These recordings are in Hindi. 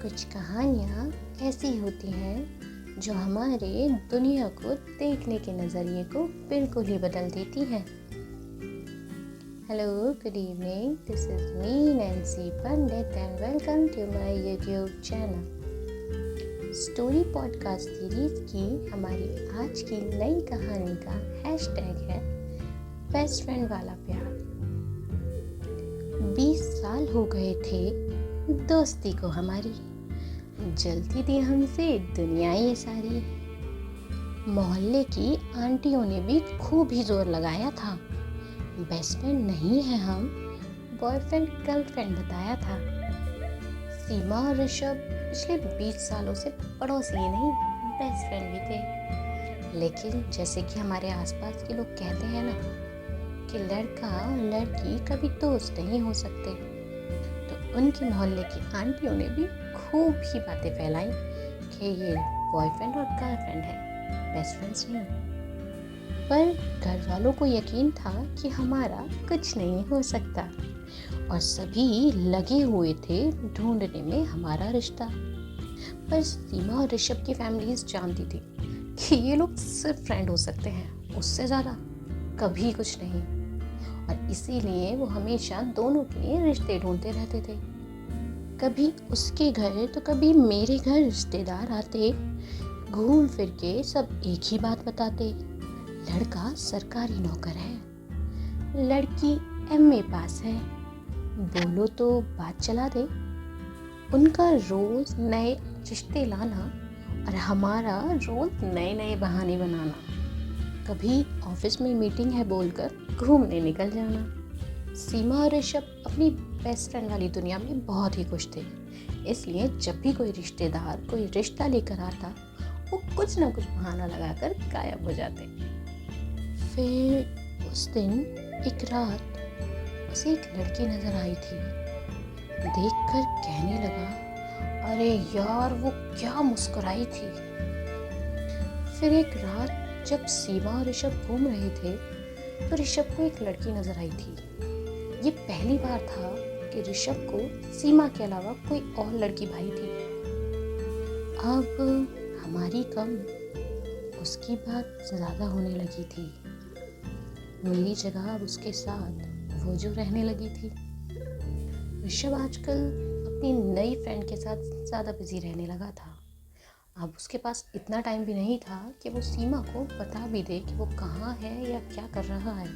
कुछ कहानियाँ ऐसी होती हैं जो हमारे दुनिया को देखने के नज़रिए को बिल्कुल ही बदल देती हैं। Hello, good evening, this is me Nancy Pandit and welcome to my YouTube channel. Story podcast series की हमारी आज की नई कहानी का हैशटैग है बेस्ट फ्रेंड वाला प्यार। 20 साल हो गए थे दोस्ती को हमारी, जलती थी हमसे दुनिया ये सारी। मोहल्ले की आंटियों ने भी खूब ही जोर लगाया था, बेस्ट फ्रेंड नहीं है हम, बॉयफ्रेंड गर्लफ्रेंड बताया था। सीमा और ऋषभ पिछले 20 सालों से पड़ोसी ही नहीं बेस्ट फ्रेंड भी थे। लेकिन जैसे कि हमारे आसपास के लोग कहते हैं ना कि लड़का और लड़की कभी दोस्त नहीं हो सकते, तो उनके मोहल्ले की आंटियों ने भी खूब ही बातें फैलाई कि ये बॉयफ्रेंड और गर्लफ्रेंड है, बेस्ट फ्रेंड्स नहीं। पर घर वालों को यकीन था कि हमारा कुछ नहीं हो सकता और सभी लगे हुए थे ढूंढने में हमारा रिश्ता। पर सीमा और ऋषभ की फैमिलीज जानती थी कि ये लोग सिर्फ फ्रेंड हो सकते हैं, उससे ज़्यादा कभी कुछ नहीं। और इसीलिए वो हमेशा दोनों के लिए रिश्ते ढूंढते रहते थे। कभी उसके घर तो कभी मेरे घर रिश्तेदार आते, घूम फिर के सब एक ही बात बताते, लड़का सरकारी नौकर है, लड़की एमए पास है, बोलो तो बात चला दे। उनका रोज नए रिश्ते लाना और हमारा रोज नए नए बहाने बनाना। कभी ऑफिस में मीटिंग है बोलकर घूमने निकल जाना। सीमा और ऋषभ अपनी बेस्ट फ्रेंड वाली दुनिया में बहुत ही खुश थे, इसलिए जब भी कोई रिश्तेदार कोई रिश्ता लेकर आता, वो कुछ ना कुछ बहाना लगाकर गायब हो जाते। फिर उस दिन एक रात उसे एक लड़की नजर आई थी। देखकर कहने लगा, अरे यार वो क्या मुस्कुराई थी। फिर एक रात जब सीमा और ऋषभ घूम रहे थे तो ऋषभ को एक लड़की नजर आई थी। ये पहली बार था कि ऋषभ को सीमा के अलावा कोई और लड़की भाई थी। अब हमारी कम उसकी बात ज़्यादा होने लगी थी। मेरी जगह अब उसके साथ वो जो रहने लगी थी। ऋषभ आजकल अपनी नई फ्रेंड के साथ ज़्यादा बिजी रहने लगा था। अब उसके पास इतना टाइम भी नहीं था कि वो सीमा को बता भी दे कि वो कहाँ है या क्या कर रहा है।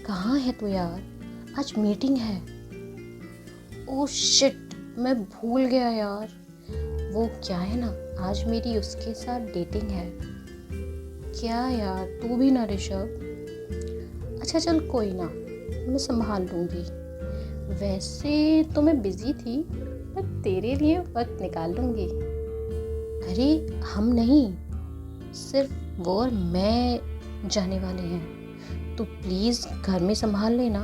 कहाँ है तू यार, आज मीटिंग है। ओह शिट, मैं भूल गया यार, वो क्या है ना, आज मेरी उसके साथ डेटिंग है। क्या यार, तू भी ना ऋषभ। अच्छा चल कोई ना, मैं संभाल लूँगी। वैसे तो मैं बिजी थी, पर तेरे लिए वक्त निकाल लूँगी। अरे हम नहीं, सिर्फ वो और मैं जाने वाले हैं, तो प्लीज़ घर में संभाल लेना,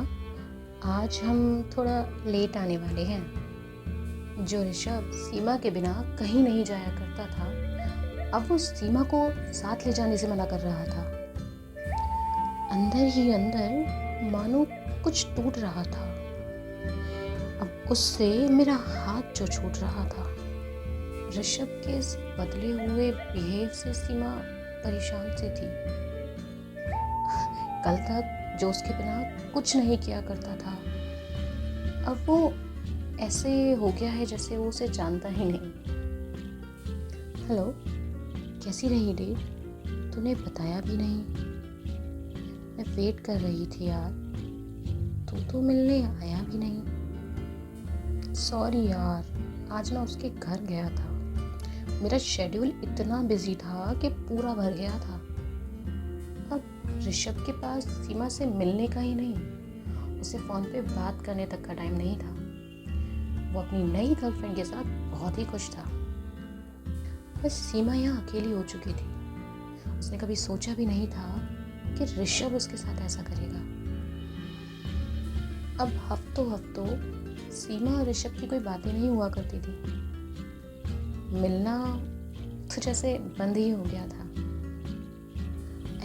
आज हम थोड़ा लेट आने वाले हैं। जो ऋषभ सीमा के बिना कहीं नहीं जाया करता था, अब वो सीमा को साथ ले जाने से मना कर रहा था। अंदर ही अंदर मानो कुछ टूट रहा था। अब उससे मेरा हाथ जो छूट रहा था। ऋषभ के इस बदले हुए बिहेव से सीमा परेशान सी थी। कल तक जो उसके बिना कुछ नहीं किया करता था, अब वो ऐसे हो गया है जैसे वो उसे जानता ही नहीं। हेलो, कैसी रही डेट? तूने बताया भी नहीं। मैं वेट कर रही थी यार, तू तो मिलने आया भी नहीं। सॉरी यार, आज ना उसके घर गया था। मेरा शेड्यूल इतना बिजी था कि पूरा भर गया था। अब ऋषभ के पास सीमा से मिलने का ही नहीं, उसे फ़ोन पे बात करने तक का टाइम नहीं था। वो अपनी नई गर्लफ्रेंड के साथ बहुत ही खुश था। बस सीमा यहाँ अकेली हो चुकी थी। उसने कभी सोचा भी नहीं था कि ऋषभ उसके साथ ऐसा करेगा। अब हफ्तों हफ्तों सीमा और ऋषभ की कोई बातें नहीं हुआ करती थी। मिलना तो जैसे बंद ही हो गया था।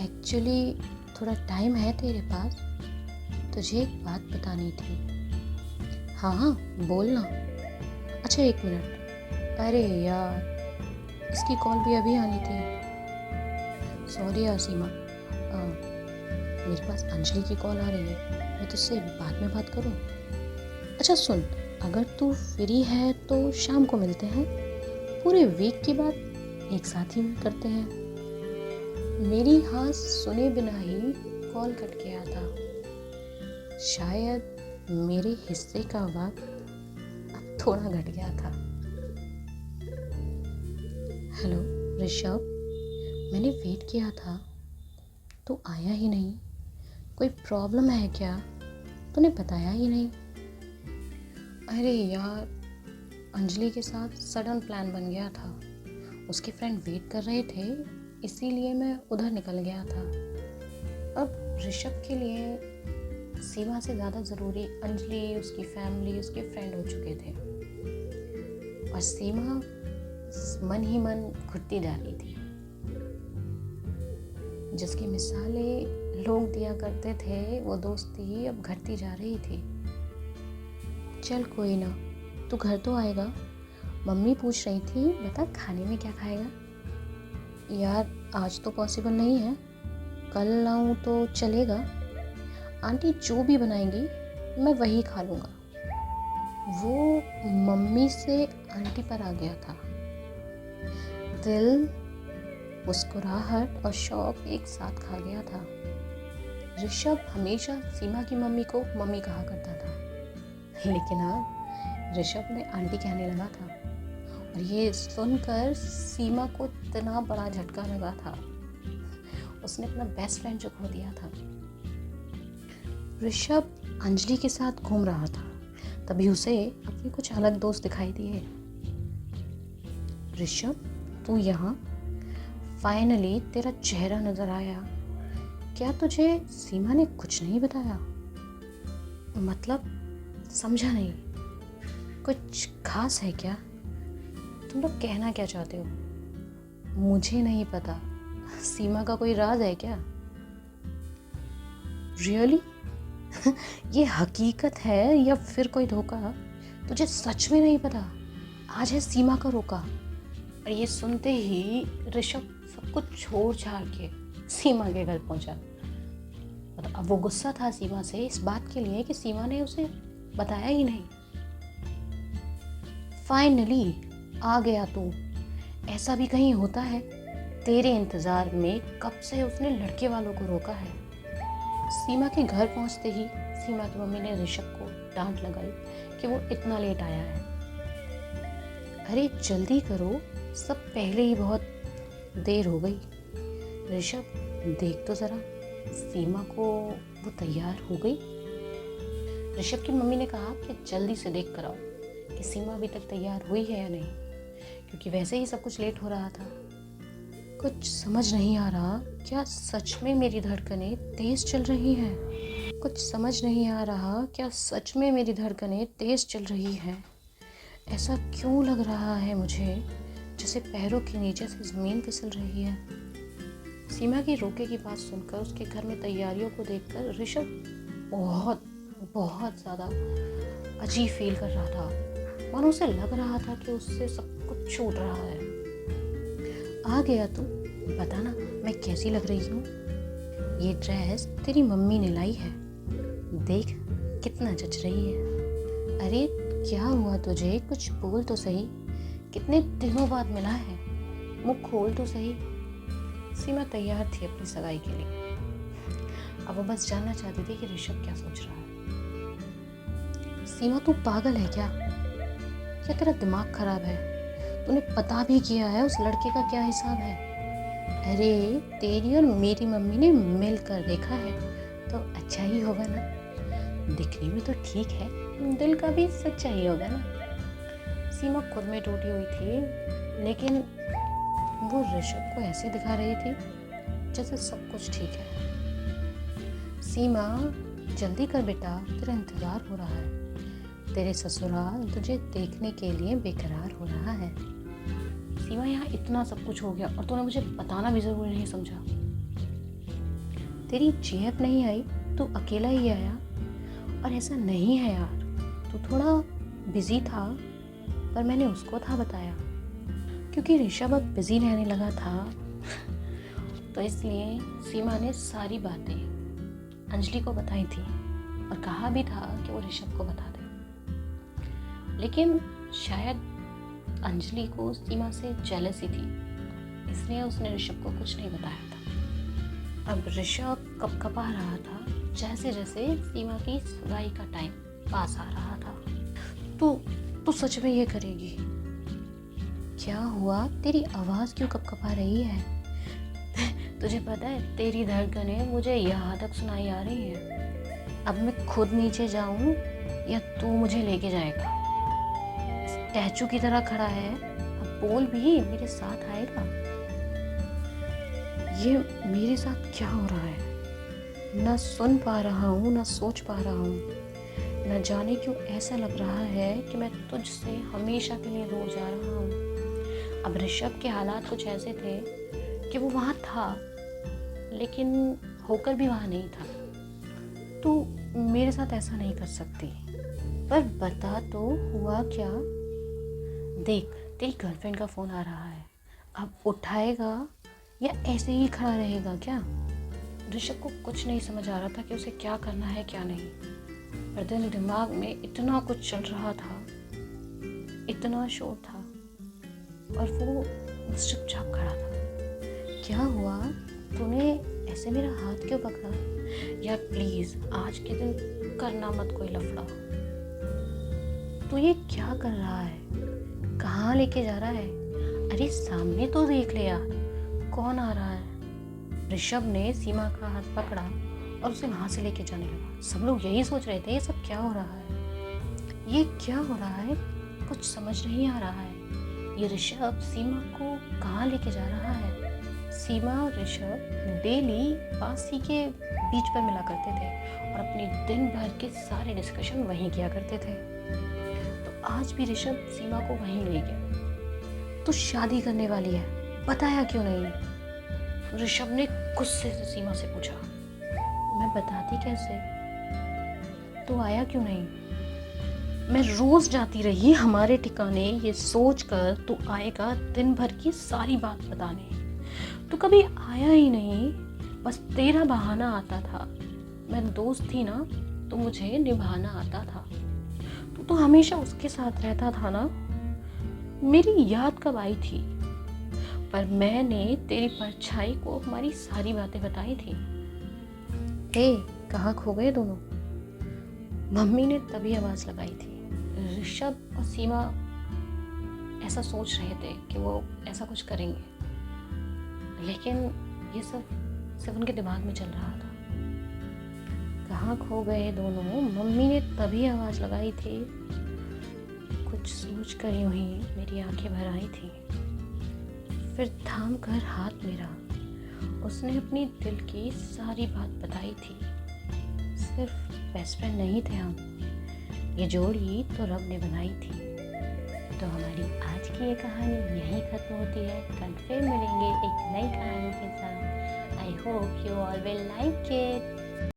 एक्चुअली थोड़ा टाइम है तेरे पास? तुझे एक बात बतानी थी। हाँ हाँ बोलना। अच्छा, 1 मिनट। अरे यार, इसकी कॉल भी अभी आनी थी। सॉरी यार सीमा, मेरे पास अंजलि की कॉल आ रही है, मैं तुझसे बाद में बात करूँ? अच्छा सुन, अगर तू फ्री है तो शाम को मिलते हैं, पूरे वीक की बात एक साथ ही करते हैं। मेरी हाँ सुने बिना ही कॉल कट गया था। शायद मेरे हिस्से का वक्त अब थोड़ा घट गया था। हेलो ऋषभ, मैंने वेट किया था, तू आया ही नहीं। कोई प्रॉब्लम है क्या? तूने बताया ही नहीं। अरे यार, अंजलि के साथ सडन प्लान बन गया था। उसके फ्रेंड वेट कर रहे थे, इसीलिए मैं उधर निकल गया था। अब ऋषभ के लिए सीमा से ज़्यादा ज़रूरी अंजलि, उसकी फैमिली, उसके फ्रेंड हो चुके थे। और सीमा मन ही मन घुटती जा रही थी। जिसकी मिसालें लोग दिया करते थे, वो दोस्ती अब घटती जा रही थी। चल कोई ना, तू घर तो आएगा। मम्मी पूछ रही थी, बता खाने में क्या खाएगा? यार आज तो पॉसिबल नहीं है, कल आऊँ तो चलेगा। आंटी जो भी बनाएंगी मैं वही खा लूँगा। वो मम्मी से आंटी पर आ गया था। दिल, मुस्कुराहट और शौक एक साथ खा गया था। ऋषभ हमेशा सीमा की मम्मी को मम्मी कहा करता था, लेकिन अब ऋषभ ने आंटी कहने लगा था। और ये सुनकर सीमा को इतना बड़ा झटका लगा था। उसने अपना बेस्ट फ्रेंड जो खो दिया था। ऋषभ अंजलि के साथ घूम रहा था, तभी उसे अपने कुछ अलग दोस्त दिखाई दिए। ऋषभ, तू यहाँ? फाइनली तेरा चेहरा नजर आया। क्या तुझे सीमा ने कुछ नहीं बताया? मतलब समझा नहीं, कुछ खास है क्या? तुम लोग कहना क्या चाहते हो? मुझे नहीं पता, सीमा का कोई राज है क्या? रियली? ये हकीकत है या फिर कोई धोखा? तुझे सच में नहीं पता? आज है सीमा का रोका। और ये सुनते ही ऋषभ सब कुछ छोड़ छाड़ के सीमा के घर पहुंचा। और अब वो गुस्सा था सीमा से इस बात के लिए कि सीमा ने उसे बताया ही नहीं। फाइनली आ गया तू। ऐसा भी कहीं होता है? तेरे इंतजार में कब से उसने लड़के वालों को रोका है। सीमा के घर पहुंचते ही सीमा की मम्मी ने ऋषभ को डांट लगाई कि वो इतना लेट आया है। अरे जल्दी करो, सब पहले ही बहुत देर हो गई। ऋषभ देख तो जरा, सीमा को वो तैयार हो गई? ऋषभ की मम्मी ने कहा कि जल्दी से देख कर आओ कि सीमा अभी तक तैयार हुई है या नहीं, क्योंकि वैसे ही सब कुछ लेट हो रहा था। कुछ समझ नहीं आ रहा, क्या सच में मेरी धड़कनें तेज चल रही हैं? कुछ समझ नहीं आ रहा, क्या सच में मेरी धड़कनें तेज चल रही हैं? ऐसा क्यों लग रहा है मुझे जैसे पैरों के नीचे से ज़मीन फिसल रही है। सीमा की रोके की बात सुनकर, उसके घर में तैयारियों को देखकर ऋषभ बहुत बहुत ज़्यादा अजीब फील कर रहा था। मानो उसे लग रहा था कि उससे सब कुछ छूट रहा है। आ गया तू, बताना मैं कैसी लग रही हूँ? ये ड्रेस तेरी मम्मी ने लाई है, देख कितना जच रही है। अरे क्या हुआ तुझे, कुछ बोल तो सही, कितने दिनों बाद मिला है, मुंह खोल तो सही। सीमा तैयार थी अपनी सगाई के लिए। अब वो बस जानना चाहती थी कि ऋषभ क्या सोच रहा है। सीमा तू पागल है क्या? क्या तेरा दिमाग खराब है? तूने पता भी किया है उस लड़के का क्या हिसाब है? अरे तेरी और मेरी मम्मी ने मिलकर देखा है तो अच्छा ही होगा ना। दिखने में तो ठीक है, दिल का भी सच्चा ही होगा ना। सीमा खुद में टूटी हुई थी, लेकिन वो ऋषभ को ऐसे दिखा रही थी जैसे सब कुछ ठीक है। सीमा जल्दी कर बेटा, तेरा इंतजार हो रहा है। तेरे ससुराल तुझे देखने के लिए बेकरार हो रहा है। सीमा यहाँ इतना सब कुछ हो गया और तूने मुझे बताना भी जरूरी नहीं समझा। तेरी जेब नहीं आई, तू अकेला ही आया। और ऐसा नहीं है यार, तू थोड़ा बिजी था, पर मैंने उसको था बताया, क्योंकि ऋषभ अब बिजी रहने लगा था। तो इसलिए सीमा ने सारी बातें अंजलि को बताई थी और कहा भी था कि वो ऋषभ को बता दे। लेकिन शायद अंजलि को सीमा से जेलसी थी, इसलिए उसने ऋषभ को कुछ नहीं बताया था। अब ऋषभ कपकपा रहा था जैसे जैसे सीमा की सगाई का टाइम पास आ रहा था। तू सच में ये करेगी? क्या हुआ? तेरी आवाज़ क्यों कपकपा रही है? तुझे पता है तेरी धड़कनें मुझे यहाँ तक सुनाई आ रही है। अब मैं खुद नीचे जाऊं या तू मुझे लेके जाएगा? स्टैचू की तरह खड़ा है, अब बोल भी, मेरे साथ आएगा? ये मेरे साथ क्या हो रहा है? ना सुन पा रहा हूँ, ना सोच पा रहा हूँ। न जाने क्यों ऐसा लग रहा है कि मैं तुझसे हमेशा के लिए दूर जा रहा हूँ। अब ऋषभ के हालात कुछ ऐसे थे कि वो वहाँ था, लेकिन होकर भी वहाँ नहीं था। तू मेरे साथ ऐसा नहीं कर सकती, पर बता तो हुआ क्या? देख, तेरी गर्लफ्रेंड का फ़ोन आ रहा है, अब उठाएगा या ऐसे ही खड़ा रहेगा क्या? ऋषभ को कुछ नहीं समझ आ रहा था कि उसे क्या करना है क्या नहीं, पर दिमाग में इतना कुछ चल रहा था, इतना शोर था, और वो बस चुपचाप खड़ा था। क्या हुआ? तूने ऐसे मेरा हाथ क्यों पकड़ा? यार प्लीज, आज के दिन करना मत कोई लफड़ा। तू ये क्या कर रहा है? कहाँ लेके जा रहा है? अरे सामने तो देख ले यार, कौन आ रहा है? ऋषभ ने सीमा का हाथ पकड़ा और उसे वहां से लेके जाने लगा। सब लोग यही सोच रहे थे, ये सब क्या हो रहा है? ये क्या हो रहा है? कुछ समझ नहीं आ रहा है। ये ऋषभ सीमा को कहाँ लेके जा रहा है? सीमा और ऋषभ डेली बासी के बीच पर मिला करते थे और अपने दिन भर के सारे डिस्कशन वहीं किया करते थे। तो आज भी ऋषभ सीमा को वहीं ले गया। तो शादी करने वाली है, बताया क्यों नहीं? ऋषभ ने गुस्से से सीमा से पूछा। मैं बताती कैसे? तू आया क्यों नहीं? मैं रोज जाती रही हमारे ठिकाने ये सोचकर तू आएगा दिन भर की सारी बात बताने। तू कभी आया ही नहीं, बस तेरा बहाना आता था। मैं दोस्त थी ना, तो मुझे निभाना आता था। तू तो हमेशा उसके साथ रहता था ना। मेरी याद कब आई थी? पर मैंने तेरी परछाई को हमारी सारी बातें बताई थी। कहाँ खो गए दोनों? मम्मी ने तभी आवाज लगाई थी। ऋषभ और सीमा ऐसा सोच रहे थे कि वो ऐसा कुछ करेंगे, लेकिन ये सब सिर्फ उनके दिमाग में चल रहा था। कहाँ खो गए दोनों? मम्मी ने तभी आवाज लगाई थी। कुछ सोच कर यूं ही मेरी आंखें भर आई थी। फिर थाम कर हाथ मेरा उसने अपनी दिल की सारी बात बताई थी। सिर्फ बेस्ट फ्रेंड नहीं थे हम, ये जोड़ी तो रब ने बनाई थी। तो हमारी आज की ये कहानी यहीं खत्म होती है। कल फिर मिलेंगे एक नई कहानी के साथ। I hope you all will like it.